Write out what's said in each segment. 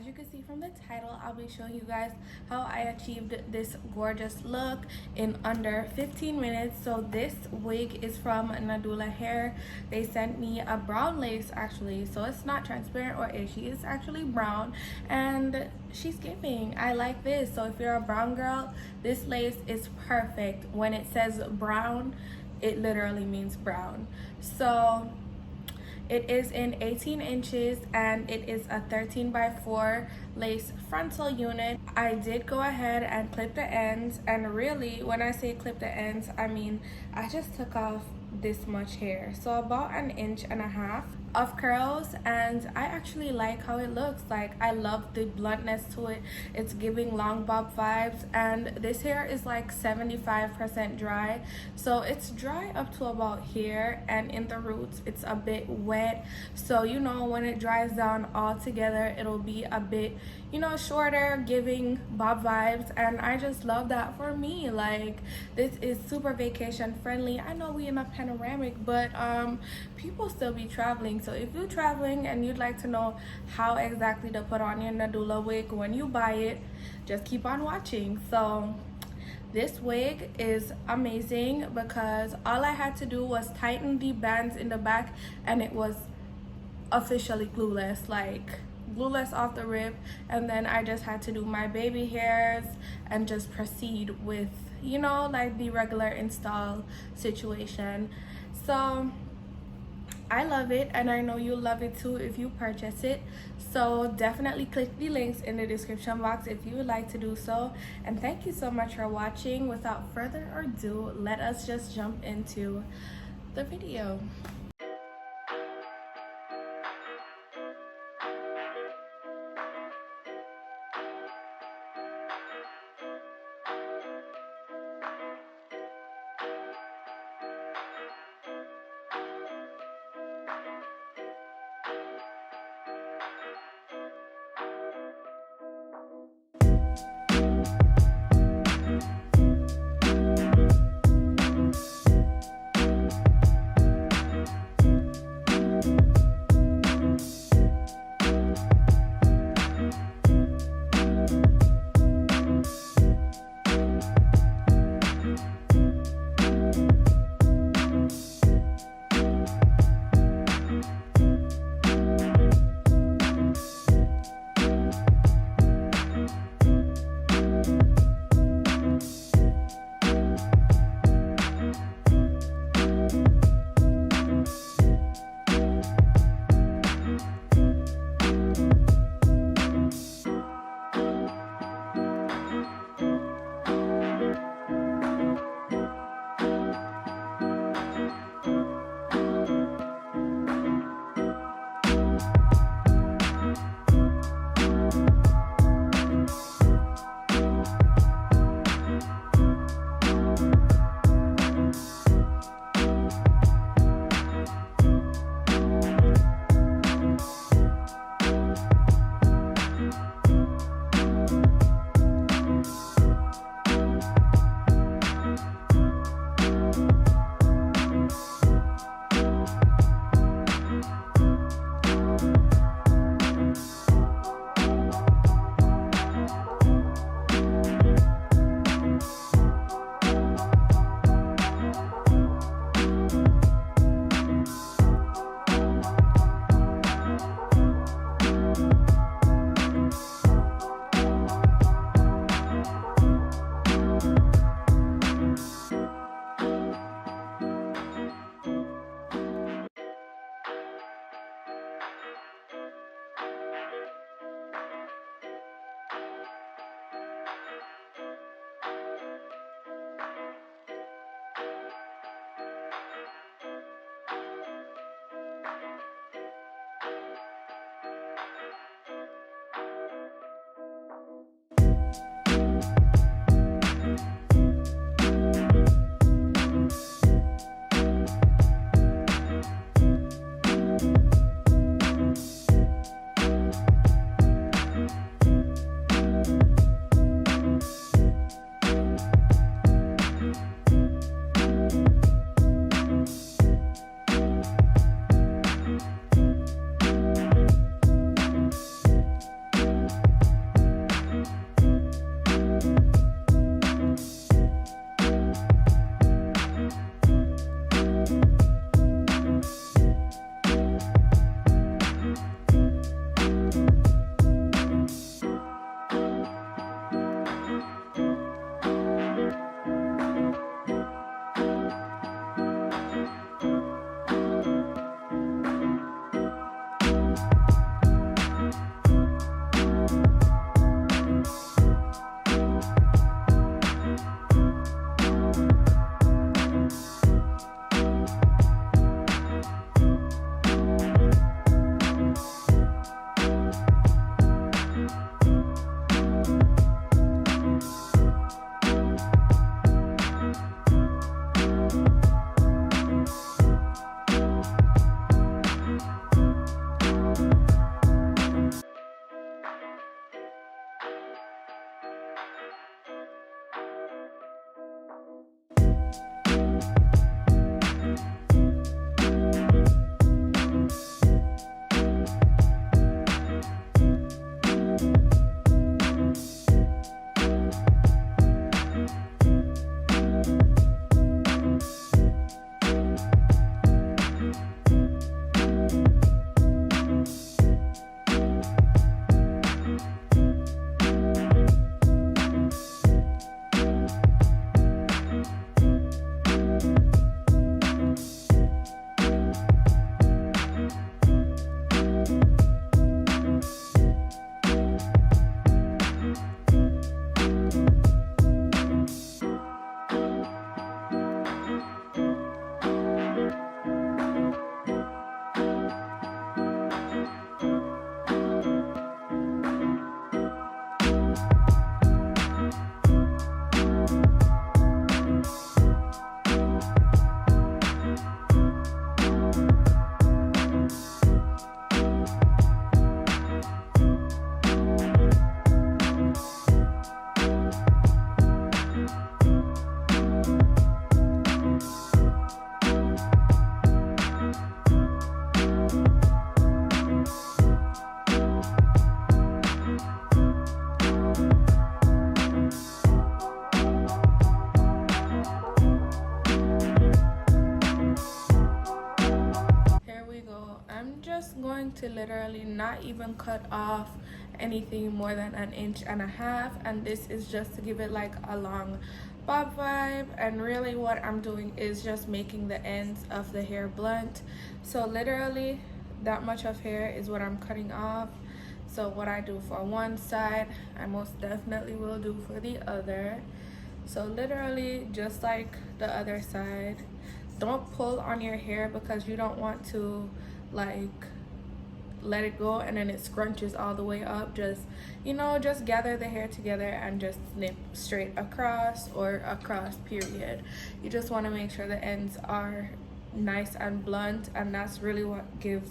you can see from the title, I'll be showing you guys how I achieved this gorgeous look in under 15 minutes. So this wig is from Nadula hair. They sent me a brown lace actually, so it's not transparent or itchy, it's actually brown, and she's giving. I like this. So if you're a brown girl, this lace is perfect. When it says brown, it literally means brown. So it is in 18 inches and it is a 13x4 lace frontal unit. I did go ahead and clip the ends, and really when I say clip the ends, I mean I just took off this much hair, so about 1.5 inches of curls, and I actually like how it looks. Like, I love the bluntness to it. It's giving long bob vibes, and this hair is like 75% dry, so it's dry up to about here, and in the roots it's a bit wet. So you know, when it dries down all together, it'll be a bit, you know, shorter, giving bob vibes, and I just love that for me. Like, this is super vacation friendly. I know we in a panoramic, but people still be traveling. So if you're traveling and you'd like to know how exactly to put on your Nadula wig when you buy it, just keep on watching. So this wig is amazing because all I had to do was tighten the bands in the back, and it was officially glueless, like glueless off the rip. And then I just had to do my baby hairs and just proceed with, you know, like the regular install situation. So I love it, and I know you'll love it too if you purchase it. So definitely click the links in the description box if you would like to do so. And thank you so much for watching. Without further ado, let us just jump into the video. to literally not even cut off anything more than 1.5 inches, and this is just to give it like a long bob vibe. And really what I'm doing is just making the ends of the hair blunt. So literally that much of hair is what I'm cutting off. So what I do for one side, I most definitely will do for the other. So literally just like the other side. Don't pull on your hair because you don't want to like let it go and then it scrunches all the way up. Just, you know, just gather the hair together and just snip straight across, or across period. You just want to make sure the ends are nice and blunt, and that's really what gives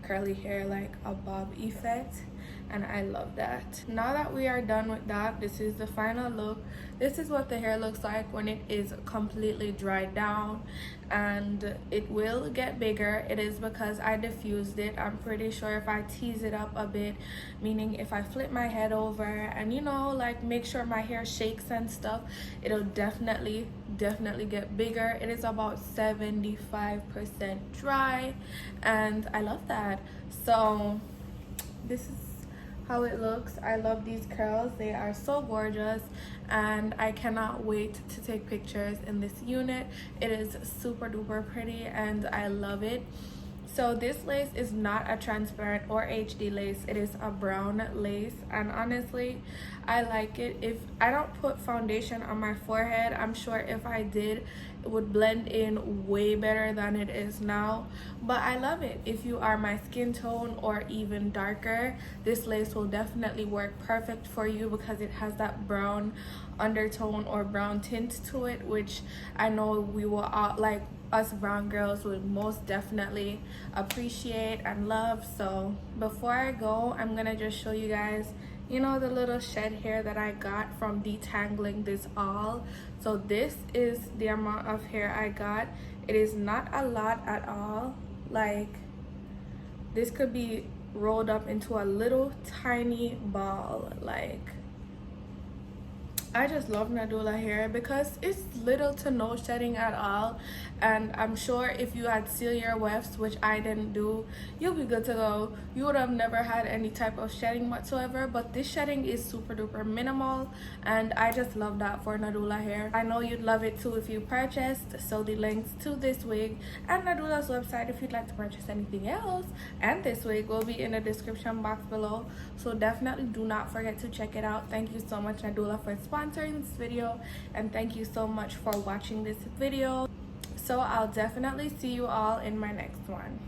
curly hair like a bob effect, and I love that. Now that we are done with that, this is the final look. This is what the hair looks like when it is completely dried down, and it will get bigger. It is because I diffused it. I'm pretty sure if I tease it up a bit, meaning if I flip my head over and, you know, like make sure my hair shakes and stuff, it'll definitely get bigger. It is about 75% dry, and I love that. So this is how it looks. I love these curls. They are so gorgeous, and I cannot wait to take pictures in this unit. It is super duper pretty and I love it. So this lace is not a transparent or HD lace. It is a brown lace, and honestly I like it. If I don't put foundation on my forehead, I'm sure if I did, it would blend in way better than it is now, but I love it. If you are my skin tone or even darker, this lace will definitely work perfect for you because it has that brown undertone or brown tint to it, which I know we will all, like us brown girls, would most definitely appreciate and love. So before I go, I'm gonna just show you guys, you know, the little shed hair that I got from detangling this all. So this is the amount of hair I got. It is not a lot at all. Like, this could be rolled up into a little tiny ball. Like, I just love Nadula hair because it's little to no shedding at all, and I'm sure if you had ciliary wefts, which I didn't do, you'll be good to go. You would have never had any type of shedding whatsoever, but this shedding is super duper minimal, and I just love that for Nadula hair. I know you'd love it too if you purchased, so the links to this wig and Nadula's website if you'd like to purchase anything else and this wig will be in the description box below, so definitely do not forget to check it out. Thank you so much, Nadula, for sponsoring this video, and thank you so much for watching this video. So I'll definitely see you all in my next one.